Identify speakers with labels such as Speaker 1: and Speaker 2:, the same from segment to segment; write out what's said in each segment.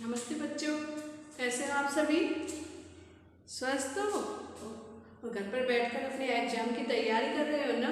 Speaker 1: नमस्ते बच्चों, कैसे हो आप सभी? स्वस्थ हो और घर पर बैठकर अपने एग्जाम की तैयारी कर रहे हो ना?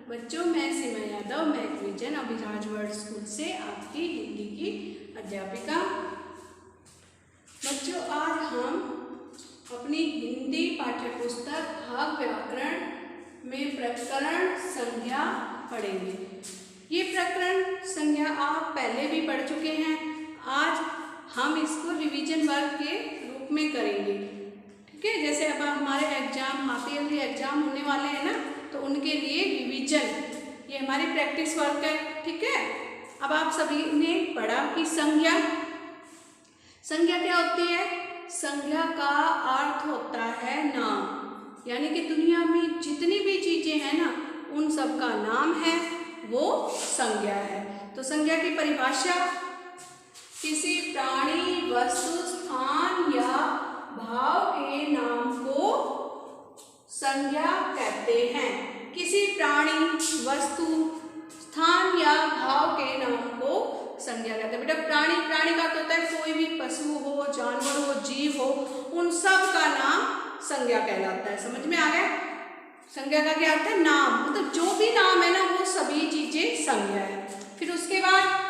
Speaker 1: बच्चों, मैं Seema Yadav Mac vision Abhiraj world school से आपकी हिंदी की अध्यापिका। बच्चों, आज हम अपनी हिंदी पाठ्यपुस्तक भाग व्याकरण में प्रकरण संज्ञा पढ़ेंगे। ये प्रकरण संज्ञा आप पहले भी पढ़ चुके हैं। आज हम इसको रिवीजन वर्क के रूप में करेंगे। ठीक है, जैसे अब हमारे एग्जाम हाफ ईयरली एग्जाम होने वाले हैं ना, तो उनके लिए रिवीजन ये हमारी प्रैक्टिस वर्क है। ठीक है, अब आप सभी ने पढ़ा कि संज्ञा क्या होती है? संज्ञा का अर्थ होता है नाम, यानी कि दुनिया में जितनी भी चीजें हैं ना, उन सब का नाम है, वो संज्ञा है। तो संज्ञा की परिभाषा, किसी प्राणी, वस्तु, स्थान या भाव के नाम को संज्ञा कहते हैं। किसी प्राणी, वस्तु, स्थान या भाव के नाम को संज्ञा कहते हैं। बेटा, प्राणी का तो होता है कोई भी पशु हो, जानवर हो, जीव हो, उन सब का नाम संज्ञा कहलाता है। समझ में आ गया? संज्ञा का क्या अर्थ है? नाम, मतलब जो भी नाम है ना, वो सभी चीजें संज्ञा है। फिर उसके बाद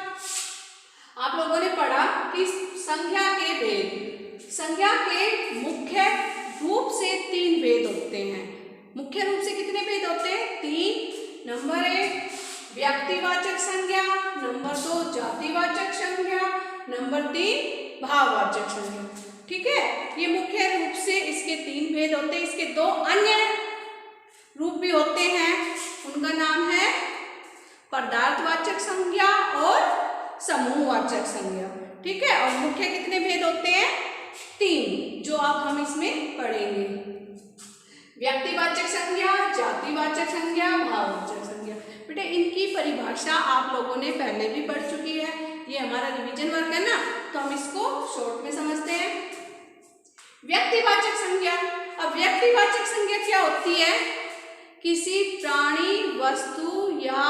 Speaker 1: आप लोगों ने पढ़ा कि संज्ञा के भेद। संज्ञा के मुख्य रूप से 3 भेद होते हैं। मुख्य रूप से कितने भेद होते हैं? 3। नंबर 1 व्यक्तिवाचक संज्ञा, नंबर 2 जातिवाचक संज्ञा, नंबर 3 भाववाचक संज्ञा। ठीक है, ये मुख्य रूप से इसके 3 भेद होते हैं। इसके 2 अन्य रूप भी होते हैं, उनका नाम है पदार्थवाचक संज्ञा और समूहवाचक संज्ञा। ठीक है, और मुख्य कितने भेद होते हैं? 3, जो आप हम इसमें पढ़ेंगे। व्यक्तिवाचक संज्ञा, जातिवाचक संज्ञा, भाववाचक संज्ञा। बेटा, इनकी परिभाषा आप लोगों ने पहले भी पढ़ चुकी है। ये हमारा रिवीजन वर्क है ना, तो हम इसको शॉर्ट में समझते हैं। व्यक्तिवाचक संज्ञा। अब व्यक्तिवाचक संज्ञा क्या होती है? किसी प्राणी, वस्तु या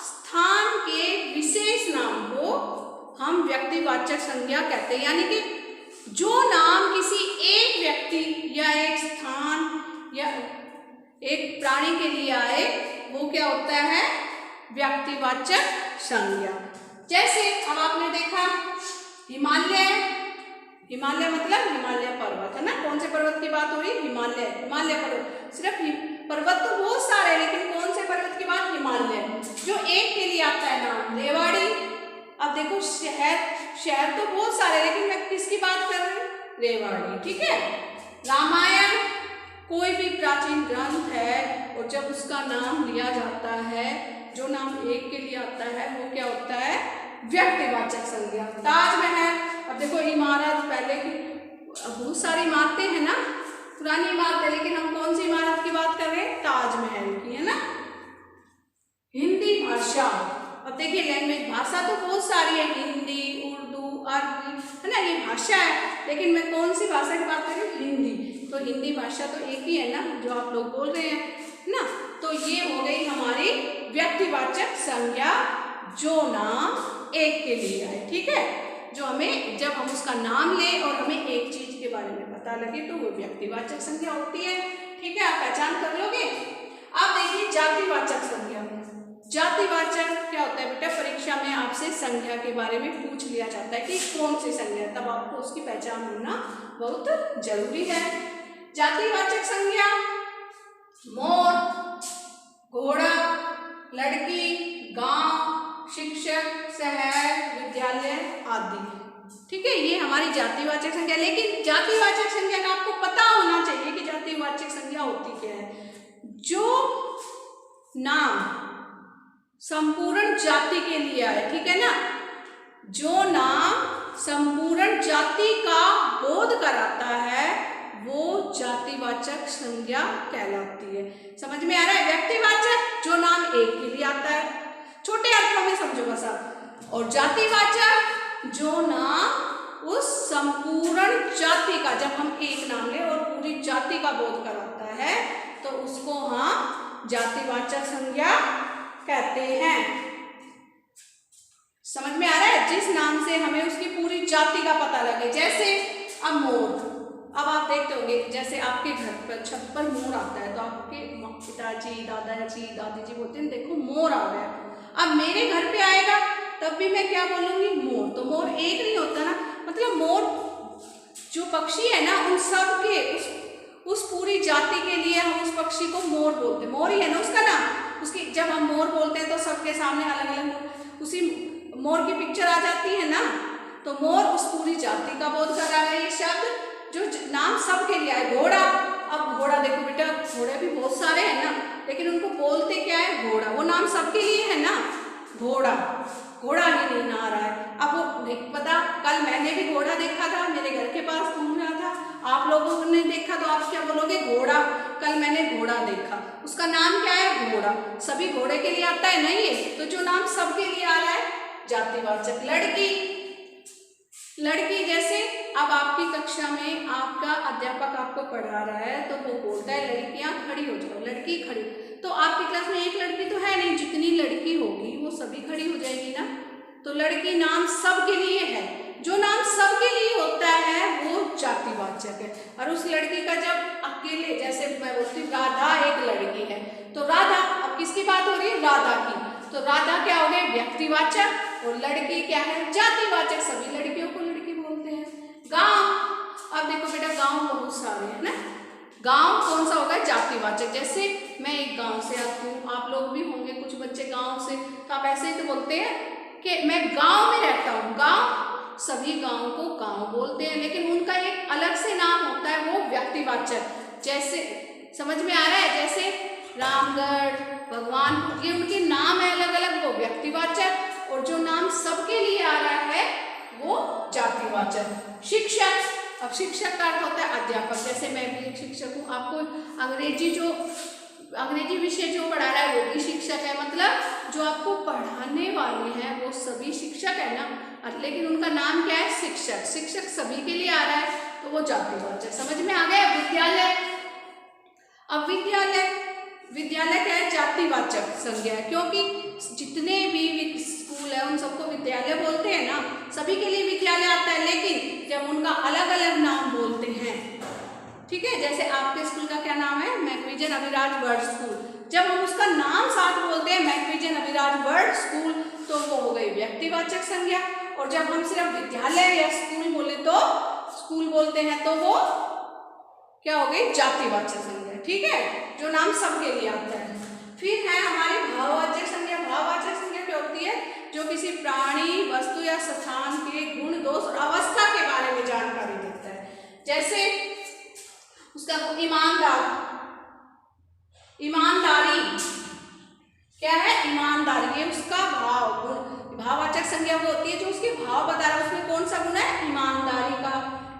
Speaker 1: स्थान के विशेष नाम को हम व्यक्तिवाचक संज्ञा कहते हैं। यानी कि जो नाम किसी एक व्यक्ति या एक स्थान या एक प्राणी के लिए आए, वो क्या होता है? व्यक्तिवाचक संज्ञा। जैसे अब आपने देखा हिमालय मतलब हिमालय पर्वत है ना। कौन से पर्वत की बात हो रही? हिमालय पर्वत। सिर्फ पर्वत तो बहुत सारे, लेकिन कौन से पर्वत की बात? हिमालय। जो एक के लिए आता है नाम रेवाड़ी। अब देखो, शहर तो बहुत सारे, लेकिन मैं किसकी बात कर रही हूँ? रेवाड़ी। ठीक है, रामायण कोई भी प्राचीन ग्रंथ है, और जब उसका नाम लिया जाता है, जो नाम एक के लिए आता है, वो क्या होता है? व्यक्तिवाचक संज्ञा। ताजमहल, अब देखो इमारत, पहले की बहुत सारी इमारतें हैं ना, पुरानी इमारत है, लेकिन हम कौन सी इमारत की बात कर रहे हैं? ताजमहल की, है ना। हिंदी भाषा, अब देखिए लैंग्वेज, भाषा तो बहुत सारी है, हिंदी, उर्दू, अरबी, है ना, ये भाषा है, लेकिन मैं कौन सी भाषा की बात कर रही हूँ? हिंदी। तो हिंदी भाषा तो एक ही है ना, जो आप लोग बोल रहे हैं ना। तो ये हो गई हमारी व्यक्तिवाचक संज्ञा, जो नाम एक के लिए आए। ठीक है, जो हमें, जब हम उसका नाम ले और हमें एक चीज के बारे में पता लगे, तो वो व्यक्तिवाचक संज्ञा होती है। ठीक है, आप पहचान कर लोगे। अब देखिए जातिवाचक संज्ञा। जातिवाचक क्या होता है? बेटा, परीक्षा में आपसे संज्ञा के बारे में पूछ लिया जाता है कि कौन सी संज्ञा है, तब आपको उसकी पहचान होना बहुत जरूरी है। जातिवाचक संज्ञा मोर, घोड़ा, लड़की, गांव, शिक्षक, शहर, विद्यालय आदि। ठीक है, ये हमारी जातिवाचक संज्ञा। लेकिन जातिवाचक संज्ञा का आपको पता होना चाहिए कि जातिवाचक संज्ञा होती क्या है। जो नाम संपूर्ण जाति के लिए आए, ठीक है ना, जो नाम संपूर्ण जाति का बोध कराता है, वो जातिवाचक संज्ञा कहलाती है। समझ में आ रहा है? व्यक्तिवाचक, जो नाम एक के लिए आता है, छोटे अर्थों में समझो बस आप। और जातिवाचक, जो नाम उस संपूर्ण जाति का, जब हम एक नाम ले और पूरी जाति का बोध कराता है, तो उसको हम जातिवाचक संज्ञा कहते हैं। समझ में आ रहा है? जिस नाम से हमें उसकी पूरी जाति का पता लगे। जैसे अब मोर, अब आप देखते होंगे जैसे आपके घर पर छत पर मोर आता है तो आपके पिताजी, दादाजी, दादी जी बोलते हैं देखो मोर आ गया। अब मेरे घर पे आएगा तब भी मैं क्या बोलूँगी? मोर। तो मोर एक नहीं होता ना, मतलब मोर जो पक्षी है ना उन सब के उस पूरी जाति के लिए हम उस पक्षी को मोर बोलते हैं। मोर ही है ना उसका नाम। उसकी जब हम मोर बोलते हैं तो सबके सामने अलग अलग उसी मोर की पिक्चर आ जाती है ना। तो मोर उस पूरी जाति का बोध कर रहा है। ये शब्द जो नाम सबके लिए है। घोड़ा, अब घोड़ा देखो बेटा, घोड़े भी बहुत सारे हैं ना, लेकिन उनको बोलते क्या है? घोड़ा। वो नाम सबके लिए है ना, घोड़ा। घोड़ा ही नहीं आ रहा है। अब वो नहीं पता, कल मैंने भी घोड़ा देखा था, मेरे घर के पास घूम रहा था। आप लोगों ने देखा तो आप क्या बोलोगे? घोड़ा। कल मैंने घोड़ा देखा, उसका नाम क्या है? घोड़ा। सभी घोड़े के लिए आता है नहीं है, तो जो नाम सबके लिए आ रहा है जातिवाचक। लड़की, लड़की जैसे अब आपकी कक्षा में आपका अध्यापक आपको पढ़ा रहा है तो वो बोलता है लड़कियां खड़ी हो जाओ, लड़की खड़ी। तो आपकी क्लास में एक लड़की तो है नहीं, जितनी लड़की होगी वो सभी खड़ी हो जाएगी ना। तो लड़की नाम सबके लिए है। जो नाम सबके लिए होता है वो जातिवाचक है। और उस लड़की का जब अकेले, जैसे मैं बोलती हूँ राधा एक लड़की है, तो राधा, अब किसकी बात हो रही है? राधा की। तो राधा क्या हो गए? व्यक्तिवाचक, और लड़की क्या है? जातिवाचक। सभी लड़कियों को लड़की बोलते हैं। गांव, अब देखो बेटा गांव बहुत सारे हैं ना, गांव कौन सा होगा? जातिवाचक। जैसे मैं एक गांव से आती हूँ, आप लोग भी होंगे कुछ बच्चे गांव से, तो आप ऐसे ही तो बोलते हैं कि मैं गांव में रहता हूँ। गांव, सभी गांव को गांव बोलते हैं, लेकिन उनका एक अलग से नाम होता है, वो व्यक्तिवाचक। जैसे समझ में आ रहा है? जैसे रामगढ़, भगवानपुर, ये उनके नाम है अलग अलग, वो व्यक्तिवाचक। और जो नाम सबके लिए आ रहा है वो जातिवाचक। शिक्षक, अब शिक्षक का अर्थ होता है अध्यापक। जैसे मैं भी एक शिक्षक हूँ, आपको अंग्रेजी विषय जो पढ़ा रहा है वो भी शिक्षक है। मतलब जो आपको पढ़ाने वाले हैं वो सभी शिक्षक है ना, लेकिन उनका नाम क्या है? शिक्षक। शिक्षक सभी के लिए आ रहा है तो वो जातिवाचक। समझ में आ गया? विद्यालय, अब विद्यालय क्या है? जातिवाचक संज्ञा है, क्योंकि जितने भी स्कूल है उन सबको विद्यालय बोलते हैं ना, सभी के लिए विद्यालय आता है। लेकिन जब उनका अलग अलग नाम बोलते हैं, ठीक है, जैसे आपके स्कूल का क्या नाम है? मैकविजन अभिराज वर्ल्ड स्कूल। जब हम उसका नाम साथ बोलते हैं मैकविजन अभिराज वर्ल्ड स्कूल, तो वो हो गई व्यक्तिवाचक संज्ञा। और जब हम सिर्फ विद्यालय या स्कूल बोलते हैं तो वो क्या हो गई? जातिवाचक संज्ञा। ठीक है, जो नाम सबके लिए आता है। फिर है हमारी भाववाचक संज्ञा। भाववाचक संज्ञा क्या होती है? जो किसी प्राणी, वस्तु या स्थान के गुण, दोष और अवस्था के बारे में जानकारी देता है। जैसे उसका ईमानदारी क्या है? ईमानदारी, ये उसका भाव गुण। भाववाचक संज्ञा वो होती है जो उसके भाव बता रहा है। उसमें कौन सा गुण है? ईमानदारी का।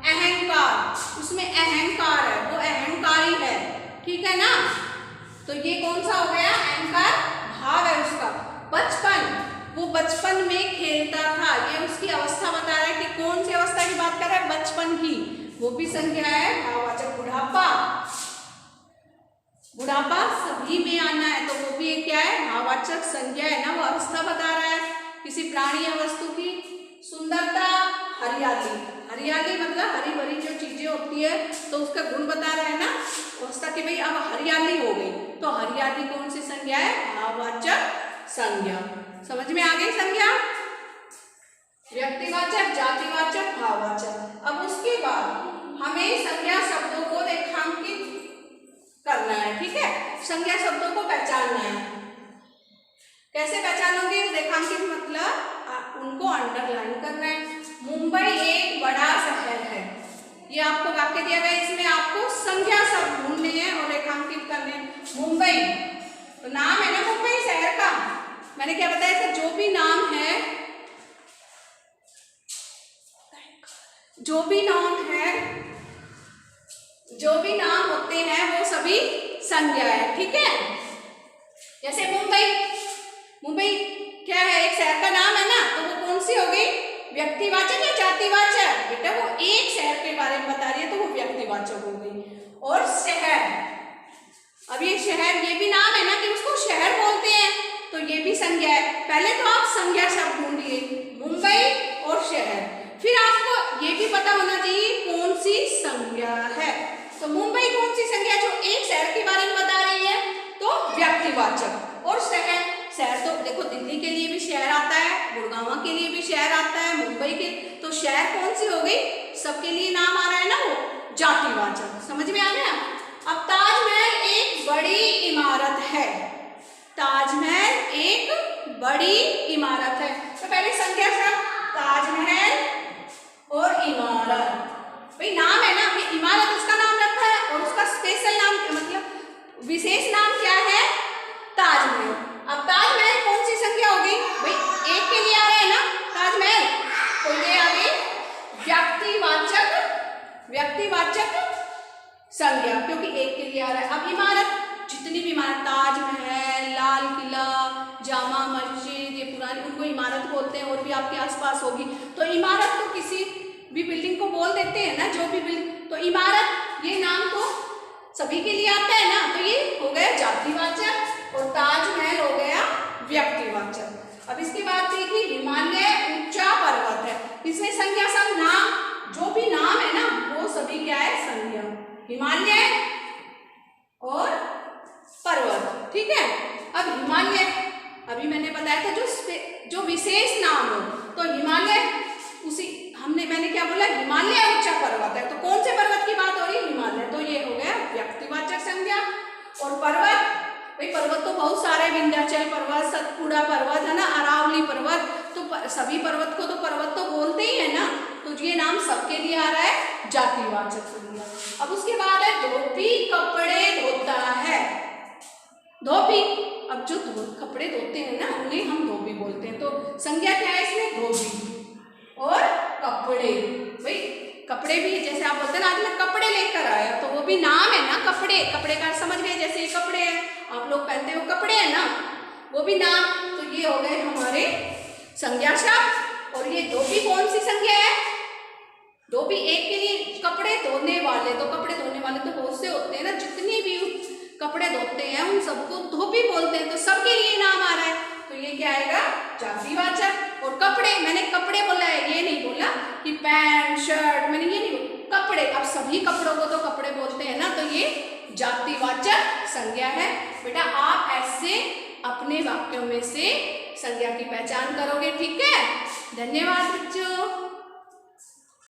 Speaker 1: अहंकार, उसमें अहंकार है, वो अहंकारी है। ठीक है ना, तो ये कौन सा हो गया? अहंकार भाव है उसका। बचपन, वो बचपन में खेलता था, ये उसकी अवस्था बता रहा है कि कौन सी अवस्था की बात कर रहा है? बचपन की, वो भी संज्ञा है भाववाचक। बुढ़ापा सभी में आना है तो वो भी एक क्या है? भाववाचक संज्ञा है ना, वो अवस्था बता रहा है किसी प्राणी या वस्तु की। सुंदरता, हरियाली मतलब हरी भरी जो चीजें होती है तो उसका गुण बता रहा है ना अवस्था की, भाई अब हरियाली हो गई, तो हरियाली कौन सी संज्ञा है? भाववाचक संज्ञा। समझ में आ गई संज्ञा? व्यक्तिवाचक, जातिवाचक, भाववाचक। अब उसके बाद हमें संज्ञा शब्दों को रेखांकित करना है। ठीक है, संज्ञा शब्दों को पहचानना है। कैसे पहचानोगे? रेखांकित मतलब उनको अंडरलाइन करना है। मुंबई एक बड़ा शहर है, ये आपको वाक्य दिया गया, इसमें आपको संज्ञा शब्द ढूंढने हैं और रेखांकित करने हैं। मुंबई तो नाम है ना मुंबई शहर का, मैंने क्या बताया था? जो भी नाम है, जो भी नाम होते हैं वो सभी संज्ञा है। ठीक है, जैसे मुंबई क्या है? एक शहर का नाम है ना, तो वो कौन सी हो गई? व्यक्तिवाचक या जातिवाचक? बेटा वो एक शहर के बारे में बता रही है तो वो व्यक्तिवाचक हो गई। और शहर, अब ये शहर, ये भी नाम है ना कि उसको शहर बोलते हैं, तो ये भी संज्ञा है। पहले तो आप संज्ञा शब्द ढूंढिए, मुंबई और शहर। फिर आपको ये भी पता होना चाहिए कौन सी संज्ञा है। तो मुंबई कौन सी संज्ञा, जो एक शहर के बारे में बता रही है, तो व्यक्तिवाचक। और शहर, शहर तो देखो दिल्ली के लिए भी शहर आता है, गुड़गांव के लिए भी शहर आता है, मुंबई के, तो शहर कौन सी हो गई, सबके लिए नाम आ रहा है ना, वो जातिवाचक। समझ में आ गया। अब ताजमहल एक बड़ी इमारत है, ताजमहल एक बड़ी इमारत है। तो पहले संख्या सब ताजमहल और इमारत, भाई नाम है ना, ये इमारत उसका नाम रखा है और उसका स्पेशल नाम मतलब विशेष नाम क्या है, ताजमहल। अब ताजमहल कौन सी संख्या होगी, भाई एक के लिए आ रहा है ना ताजमहल, तो ये आ गई व्यक्तिवाचक, व्यक्तिवाचक संज्ञा, क्योंकि एक के लिए आ रहा है। अब इमारत, जितनी भी इमारत, ताजमहल, लाल किला, जामा मस्जिद, ये पुरानी, उनको इमारत बोलते हैं, और भी आपके आसपास होगी। तो इमारत तो किसी भी बिल्डिंग को बोल देते हैं ना, जो भी बिल्डिंग, तो इमारत ये नाम तो सभी के लिए आता है ना, तो ये हो गया जातिवाचक और ताजमहल हो गया व्यक्तिवाचक। अब इसके बाद देखिए हिमालय ऊंचा पर्वत है, इसमें संज्ञा सब नाम, जो भी नाम है ना वो सभी क्या है, संज्ञा, हिमालय और पर्वत। ठीक है। अब हिमालय, अभी मैंने बताया था जो विशेष नाम हो, तो हिमालय उसी मैंने क्या बोला, हिमालय ऊंचा पर्वत है, तो कौन से पर्वत की बात हो रही है, हिमालय, तो ये हो गया व्यक्तिवाचक संज्ञा। और पर्वत, भाई पर्वत तो बहुत सारे, विंध्याचल पर्वत, सतपुड़ा पर्वत है ना, अरावली पर्वत, तो सभी पर्वत को तो पर्वत तो बोलते ही है ना, तो ये नाम सबके लिए आ रहा है जातिवाचक संज्ञा। अब उसके बाद है धोबी कपड़े धोता है, धोबी, अब जो कपड़े धोते हैं ना उन्हें हम धोबी बोलते हैं, तो संज्ञा क्या है इसमें, धोबी और कपड़े। भाई कपड़े भी, जैसे आप बोलते हैं ना आज मैं कपड़े लेकर आया, तो वो भी नाम है ना, कपड़े, कपड़े का समझ गए, जैसे ये कपड़े हैं आप लोग पहनते हो कपड़े है ना, वो भी नाम, तो ये हो गए हमारे संज्ञा शब्द। और ये धोबी कौन सी संज्ञा है, धोबी एक के लिए, कपड़े धोने वाले, तो कपड़े धोने वाले तो बहुत से होते हैं ना, जितनी भी कपड़े धोते हैं उन सबको धोबी बोलते हैं, तो सबके लिए नाम आ रहा है, तो ये क्या आएगा, जातिवाचक। और कपड़े, मैंने कपड़े बोला है, ये नहीं बोला कि पैंट शर्ट, मैंने ये नहीं बोला, कपड़े, अब सभी कपड़ों को तो कपड़े बोलते हैं ना, तो ये जातिवाचक संज्ञा है। बेटा आप ऐसे अपने वाक्यों में से संज्ञा की पहचान करोगे। ठीक है, धन्यवाद बच्चों।